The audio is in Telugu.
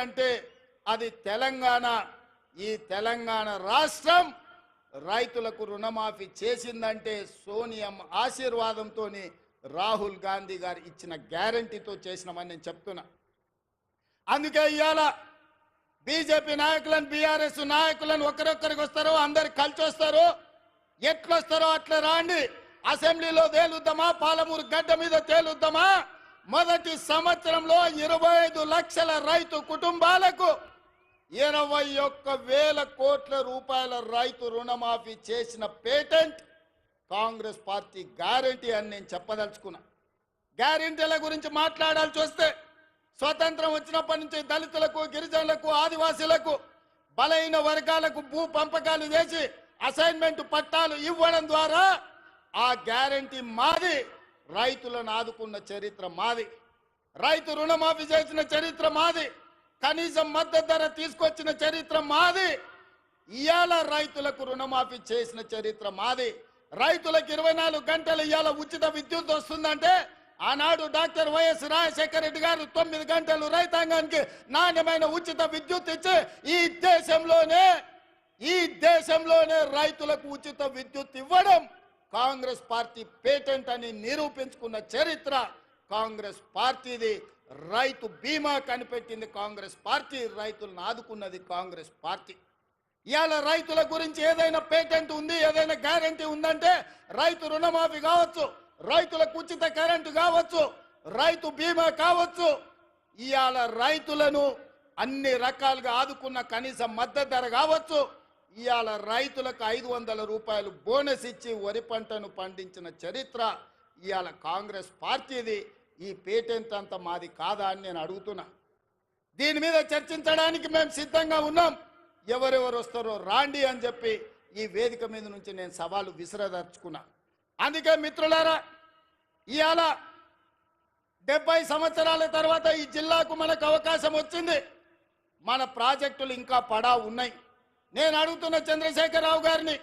అంటే అది తెలంగాణ. ఈ తెలంగాణ రాష్ట్రం రైతులకు రుణమాఫీ చేసిందంటే సోనియమ్మ ఆశీర్వాదంతో రాహుల్ గాంధీ గారు ఇచ్చిన గ్యారంటీతో చేసినామని నేను చెప్తున్నా. అందుకే ఇవాళ బీజేపీ నాయకులను బీఆర్ఎస్ నాయకులను ఒకరొక్కరికి వస్తారో అందరు కలిసి వస్తారు, ఎట్లొస్తారో అట్లా రాండి. అసెంబ్లీలో తేలుద్దామా, పాలమూరు గడ్డ మీద తేలుద్దామా. మొదటి సంవత్సరంలో 25 లక్షల రైతు కుటుంబాలకు 21,000 కోట్ల రూపాయల రైతు రుణమాఫీ చేసిన పేటెంట్ కాంగ్రెస్ పార్టీ గ్యారంటీ అని నేను చెప్పదలుచుకున్నా. గ్యారంటీల గురించి మాట్లాడాల్సి వస్తే స్వతంత్రం వచ్చినప్పటి నుంచి దళితులకు, గిరిజనులకు, ఆదివాసీలకు, బలైన వర్గాలకు భూ పంపకాలు చేసి అసైన్మెంట్ పట్టాలు ఇవ్వడం ద్వారా ఆ గ్యారంటీ మాది. రైతులను ఆదుకున్న చరిత్ర మాది. రైతు రుణమాఫీ చేసిన చరిత్ర మాది. కనీసం మద్దతు ధర తీసుకొచ్చిన చరిత్ర మాది. ఇవాళ రైతులకు రుణమాఫీ చేసిన చరిత్ర మాది. రైతులకు 24 గంటలు ఇవాళ ఉచిత విద్యుత్ వస్తుందంటే ఆనాడు డాక్టర్ వైఎస్ రాజశేఖర రెడ్డి గారు 9 గంటలు రైతాంగానికి నాణ్యమైన ఉచిత విద్యుత్ ఇచ్చి ఈ దేశంలోనే రైతులకు ఉచిత విద్యుత్ ఇవ్వడం కాంగ్రెస్ పార్టీ పేటెంట్ అని నిరూపించుకున్న చరిత్ర కాంగ్రెస్ పార్టీది. రైతు బీమా కనిపెట్టింది కాంగ్రెస్ పార్టీ, రైతులను ఆదుకున్నది కాంగ్రెస్ పార్టీ. ఇవాళ రైతుల గురించి ఏదైనా పేటెంట్ ఉంది, ఏదైనా గ్యారంటీ ఉందంటే రైతు రుణమాఫీ కావచ్చు, రైతులకు ఉచిత కరెంటు కావచ్చు, రైతు బీమా కావచ్చు. ఇవాళ రైతులను అన్ని రకాలుగా ఆదుకున్న కనీస మద్దతు ధర కావచ్చు. ఇవాళ రైతులకు 500 రూపాయలు బోనస్ ఇచ్చి వరి పంటను పండించిన చరిత్ర ఇవాళ కాంగ్రెస్ పార్టీది. ఈ పేటెంట్ అంతా మాది కాదా అని నేను అడుగుతున్నా. దీని మీద చర్చించడానికి మేము సిద్ధంగా ఉన్నాం. ఎవరెవరు వస్తారో రాండి అని చెప్పి ఈ వేదిక మీద నుంచి నేను సవాలు విసిరదర్చుకున్నా. అందుకే మిత్రులారా, ఇవాళ 70 సంవత్సరాల తర్వాత ఈ జిల్లాకు మనకు అవకాశం వచ్చింది. మన ప్రాజెక్టులు ఇంకా పడా ఉన్నాయి. నేను అడుగుతున్న చంద్రశేఖరరావు గారిని,